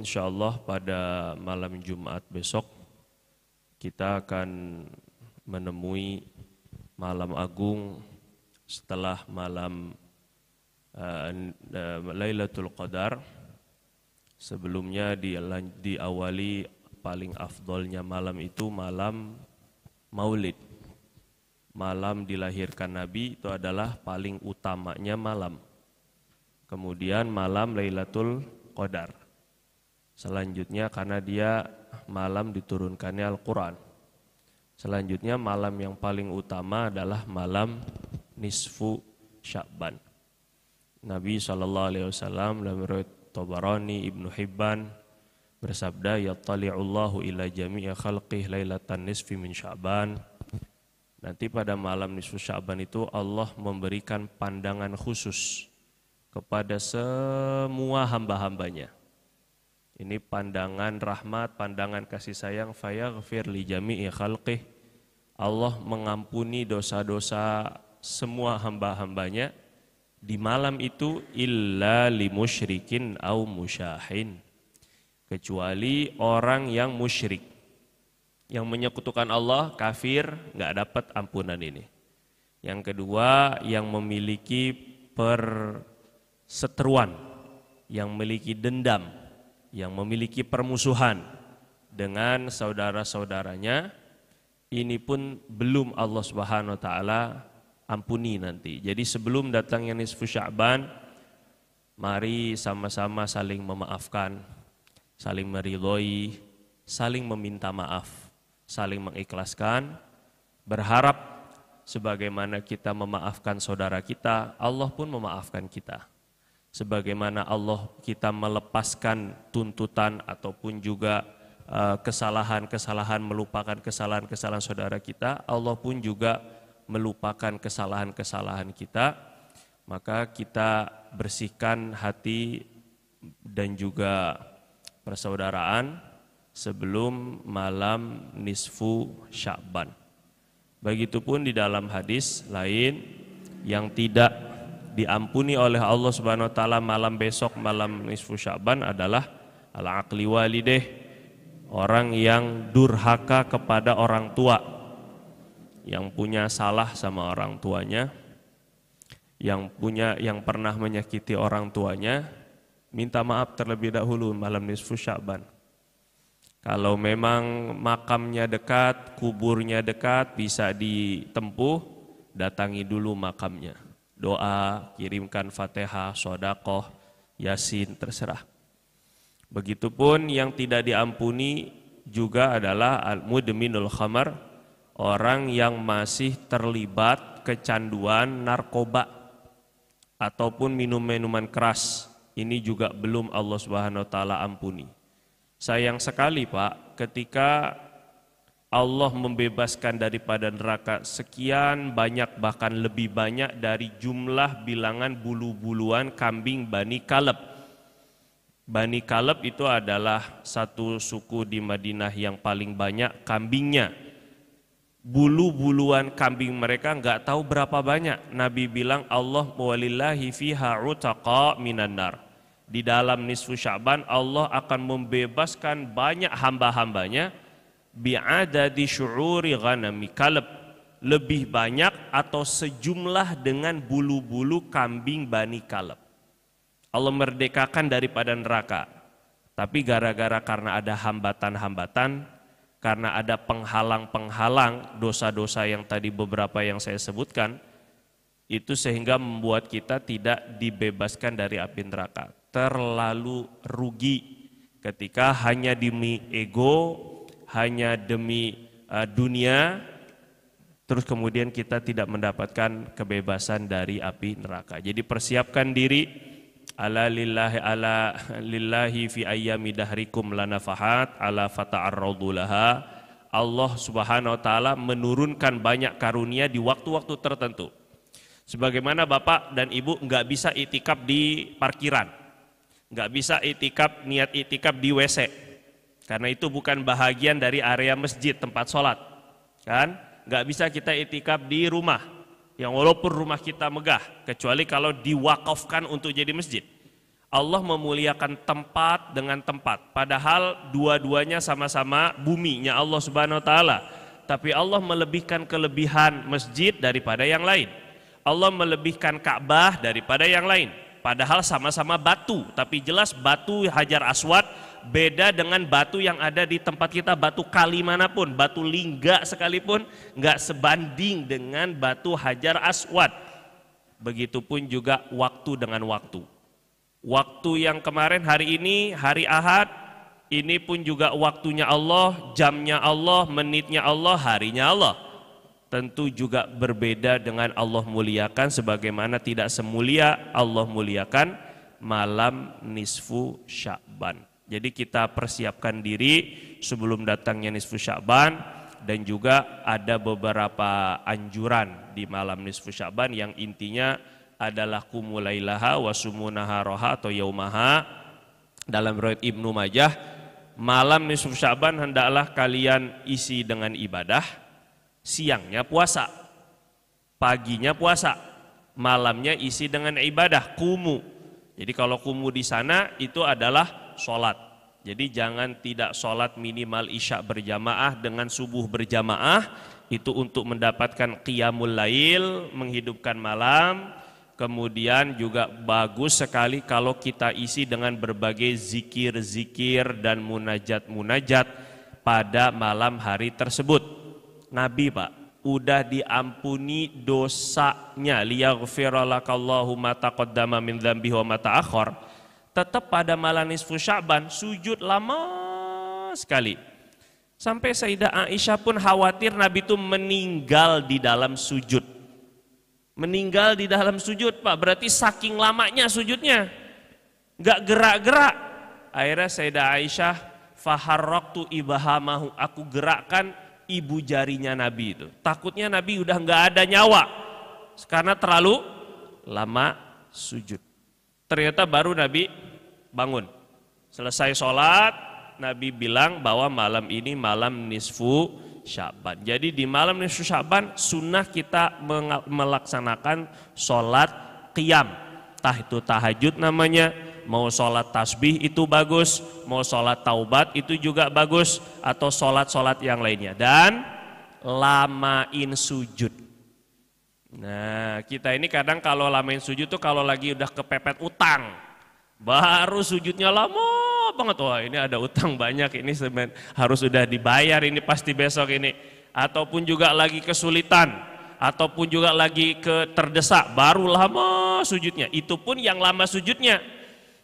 insyaallah pada malam Jumat besok kita akan menemui malam agung setelah malam Lailatul Qadar. Sebelumnya diawali paling afdolnya malam itu malam Maulid. Malam dilahirkan Nabi itu adalah paling utamanya malam. Kemudian malam Lailatul Qadar. Selanjutnya karena dia malam diturunkannya Al-Quran. Selanjutnya malam yang paling utama adalah malam nisfu Sya'ban. Nabi SAW dalam riwayat Tabarani, Ibnu Hibban bersabda, yattali'ullahu ila jami'i khalqih lailatan nisfi min Sya'ban. Nanti pada malam nisfu Sya'ban itu Allah memberikan pandangan khusus kepada semua hamba-hambanya. Ini pandangan rahmat, pandangan kasih sayang, fayaghfir li jami'i khalqih. Allah mengampuni dosa-dosa semua hamba-hambanya di malam itu illa li musyrikin au musyahin. Kecuali orang yang musyrik, yang menyekutukan Allah, kafir, enggak dapat ampunan ini. Yang kedua, yang memiliki perseteruan, yang memiliki dendam, yang memiliki permusuhan dengan saudara-saudaranya, ini pun belum Allah Subhanahu wa taala ampuni nanti. Jadi sebelum datangnya nisfu Sya'ban, mari sama-sama saling memaafkan, saling meridhoi, saling meminta maaf, saling mengikhlaskan, berharap sebagaimana kita memaafkan saudara kita, Allah pun memaafkan kita. Sebagaimana Allah kita melepaskan tuntutan ataupun juga kesalahan-kesalahan, melupakan kesalahan-kesalahan saudara kita, Allah pun juga melupakan kesalahan-kesalahan kita. Maka kita bersihkan hati dan juga persaudaraan sebelum malam nisfu Sya'ban. Begitupun di dalam hadis lain yang tidak diampuni oleh Allah Subhanahu wa taala malam besok, malam nisfu Sya'ban adalah al-aqli walideh, orang yang durhaka kepada orang tua, yang punya salah sama orang tuanya, yang pernah menyakiti orang tuanya, minta maaf terlebih dahulu malam nisfu Sya'ban. Kalau memang makamnya dekat, kuburnya dekat, bisa ditempuh, datangi dulu makamnya. Doa, kirimkan Fatihah, sedekah, Yasin, terserah. Begitupun yang tidak diampuni juga adalah al-mudminul khamar, orang yang masih terlibat kecanduan narkoba ataupun minum-minuman keras. Ini juga belum Allah Subhanahu wa taala ampuni. Sayang sekali Pak, ketika Allah membebaskan daripada neraka sekian banyak, bahkan lebih banyak dari jumlah bilangan bulu-buluan kambing Bani Kaleb. Bani Kaleb itu adalah satu suku di Madinah yang paling banyak kambingnya. Bulu-buluan kambing mereka enggak tahu berapa banyak. Nabi bilang Allah walillahi fiha utaqa minan nar. Di dalam nisfu Sya'ban Allah akan membebaskan banyak hamba-hambanya bi'adadi syu'uri ghanami Kaleb, lebih banyak atau sejumlah dengan bulu-bulu kambing Bani Kaleb. Allah merdekakan daripada neraka. Tapi gara-gara karena ada hambatan-hambatan, karena ada penghalang-penghalang dosa-dosa yang tadi beberapa yang saya sebutkan, itu sehingga membuat kita tidak dibebaskan dari api neraka. Terlalu rugi ketika hanya demi ego, hanya demi dunia, terus kemudian kita tidak mendapatkan kebebasan dari api neraka. Jadi persiapkan diri, ala lillahi fi ayyami dahrikum lanafahat ala fata'arradu laha. Allah Subhanahu wa taala menurunkan banyak karunia di waktu-waktu tertentu. Sebagaimana Bapak dan Ibu enggak bisa itikaf di parkiran, enggak bisa niat itikaf di WC. Karena itu bukan bahagian dari area masjid tempat sholat, kan? Nggak bisa kita itikaf di rumah, yang walaupun rumah kita megah, kecuali kalau diwakafkan untuk jadi masjid. Allah memuliakan tempat dengan tempat, padahal dua-duanya sama-sama buminya Allah Subhanahu wa taala. Tapi Allah melebihkan kelebihan masjid daripada yang lain. Allah melebihkan Ka'bah daripada yang lain. Padahal sama-sama batu, tapi jelas batu Hajar Aswad beda dengan batu yang ada di tempat kita, batu kali manapun, batu lingga sekalipun nggak sebanding dengan batu Hajar Aswad. Begitupun juga waktu dengan waktu. Waktu yang kemarin hari ini, hari Ahad, ini pun juga waktunya Allah, jamnya Allah, menitnya Allah, harinya Allah. Tentu juga berbeda dengan Allah muliakan, sebagaimana tidak semulia Allah muliakan malam nisfu Sya'ban. Jadi kita persiapkan diri sebelum datangnya nisfu Sya'ban, dan juga ada beberapa anjuran di malam nisfu Sya'ban yang intinya adalah kumulailaha wasumunaharoha atau yaumaha. Dalam riwayat Ibnu Majah, malam nisfu Sya'ban hendaklah kalian isi dengan ibadah, siangnya puasa, paginya puasa, malamnya isi dengan ibadah, kumu. Jadi kalau kumu di sana itu adalah sholat. Jadi jangan tidak sholat minimal isya berjamaah dengan subuh berjamaah, itu untuk mendapatkan qiyamul lail, menghidupkan malam. Kemudian juga bagus sekali kalau kita isi dengan berbagai zikir-zikir dan munajat-munajat pada malam hari tersebut. Nabi Pak, udah diampuni dosanya, liyaghfira lakallahu ma taqaddama min dzambihi wa ma ta'akhkhar. Tetap pada malam nisfu Sya'ban sujud lama sekali. Sampai Sayyidah Aisyah pun khawatir Nabi itu meninggal di dalam sujud. Meninggal di dalam sujud, Pak, berarti saking lamanya sujudnya, nggak gerak-gerak. Akhirnya Sayyidah Aisyah, faharraktu ibahamahu, aku gerakkan ibu jarinya Nabi itu. Takutnya Nabi udah nggak ada nyawa karena terlalu lama sujud. Ternyata baru Nabi bangun. Selesai sholat, Nabi bilang bahwa malam ini malam nisfu Sya'ban. Jadi di malam nisfu Sya'ban sunnah kita melaksanakan sholat qiyam. Tah itu tahajud namanya, mau sholat tasbih itu bagus, mau sholat taubat itu juga bagus, atau sholat-sholat yang lainnya. Dan lamain sujud. Nah kita ini kadang kalau lamain sujud tuh kalau lagi udah kepepet utang, baru sujudnya lama banget. Wah ini ada utang banyak, ini harus sudah dibayar ini pasti besok ini. Ataupun juga lagi kesulitan, ataupun juga lagi terdesak, baru lama sujudnya. Itu pun yang lama sujudnya.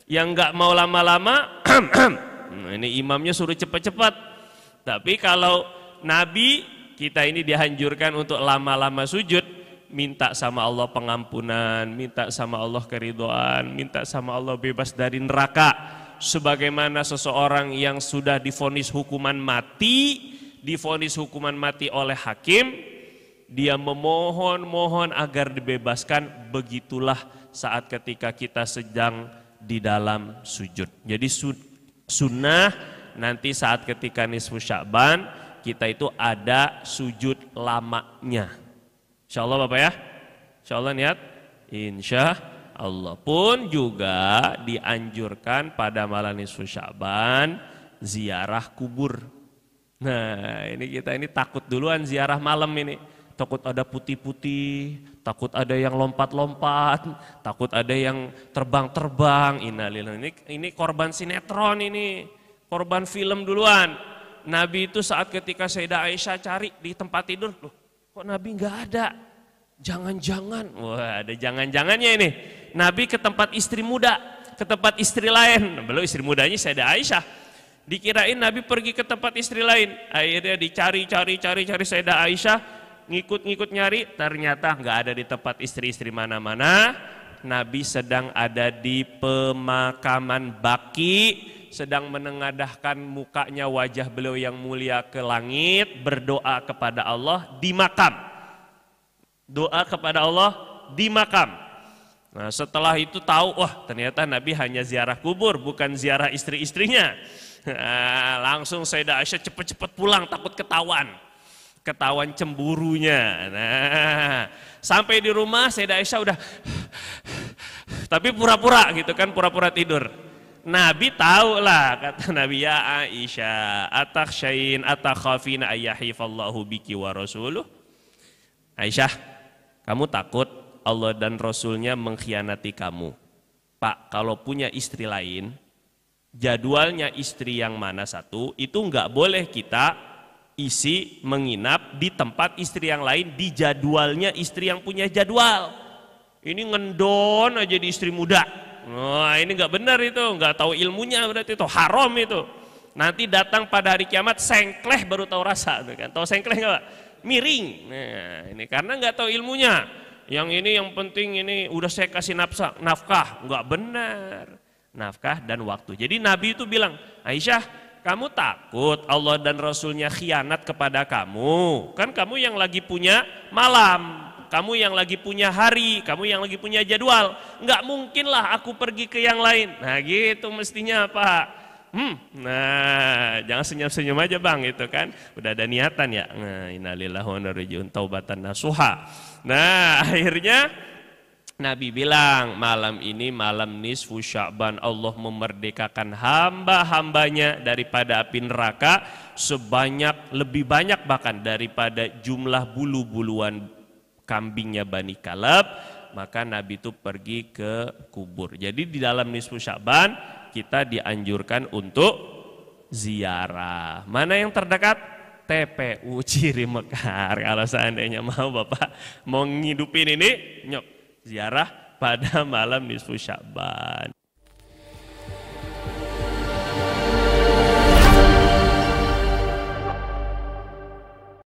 Yang nggak mau lama-lama, ini imamnya suruh cepat-cepat. Tapi kalau Nabi, kita ini dianjurkan untuk lama-lama sujud, minta sama Allah pengampunan, minta sama Allah keridhaan, minta sama Allah bebas dari neraka. Sebagaimana seseorang yang sudah divonis hukuman mati, oleh hakim, dia memohon agar dibebaskan. Begitulah saat ketika kita sedang di dalam sujud. Jadi sunnah nanti saat ketika nisfu Sya'ban kita itu ada sujud lamanya. Insya Allah Bapak ya, insya Allah niat, insya Allah. Pun juga dianjurkan pada malam nisfu Sya'ban ziarah kubur. Nah ini kita ini takut duluan ziarah malam ini. Takut ada putih-putih, takut ada yang lompat-lompat, takut ada yang terbang-terbang. Ini korban sinetron ini, korban film duluan. Nabi itu saat ketika Sayyidah Aisyah cari di tempat tidur, loh kok Nabi nggak ada? Jangan-jangan, wah ada jangan-jangannya ini. Nabi ke tempat istri muda, ke tempat istri lain. Belum istri mudanya Sayyidah Aisyah. Dikirain Nabi pergi ke tempat istri lain. Akhirnya dicari Sayyidah Aisyah, ngikut nyari, ternyata nggak ada di tempat istri-istri mana-mana. Nabi sedang ada di pemakaman Baqi, sedang menengadahkan mukanya wajah beliau yang mulia ke langit, berdoa kepada Allah di makam. Doa kepada Allah di makam. Nah setelah itu tahu, wah ternyata Nabi hanya ziarah kubur, bukan ziarah istri-istrinya. Nah, langsung Sayyidah Aisyah cepet-cepet pulang, takut ketahuan cemburunya. Nah sampai di rumah Sayyidah Aisyah udah Tapi pura-pura gitu kan, pura-pura tidur. Nabi tahu lah, kata Nabi, ya Aisyah, atakhsyain atakhafina ayyahifallahu biki wa rasuluh. Aisyah, kamu takut Allah dan Rasulnya mengkhianati kamu. Pak, kalau punya istri lain, jadwalnya istri yang mana satu, itu nggak boleh kita isi menginap di tempat istri yang lain di jadwalnya istri yang punya jadwal. Ini ngendon aja di istri muda. Wah, ini nggak benar itu, nggak tahu ilmunya, berarti itu haram itu. Nanti datang pada hari kiamat sengkleh baru tahu rasa, kan? Tahu sengkleh nggak? Miring. Nah, ini karena nggak tahu ilmunya. Yang ini yang penting ini udah saya kasih nafkah, nggak benar. Nafkah dan waktu. Jadi Nabi itu bilang, Aisyah, kamu takut Allah dan Rasulnya khianat kepada kamu? Kan kamu yang lagi punya malam. Kamu yang lagi punya hari, kamu yang lagi punya jadwal. Nggak mungkin lah aku pergi ke yang lain. Nah gitu mestinya Pak. Nah jangan senyum-senyum aja bang gitu kan. Udah ada niatan ya. Nah innalillahi wa inna ilaihi raji'un taubatan nasuha. Nah akhirnya Nabi bilang malam ini malam nisfu Sya'ban, Allah memerdekakan hamba-hambanya daripada api neraka sebanyak, lebih banyak bahkan daripada jumlah bulu-buluan kambingnya Bani Kalab. Maka Nabi itu pergi ke kubur. Jadi di dalam nisfu Sya'ban kita dianjurkan untuk ziarah. Mana yang terdekat? TPU Ciri Mekar. Kalau seandainya mau Bapak mau ngidupin ini, nyok ziarah pada malam nisfu Sya'ban.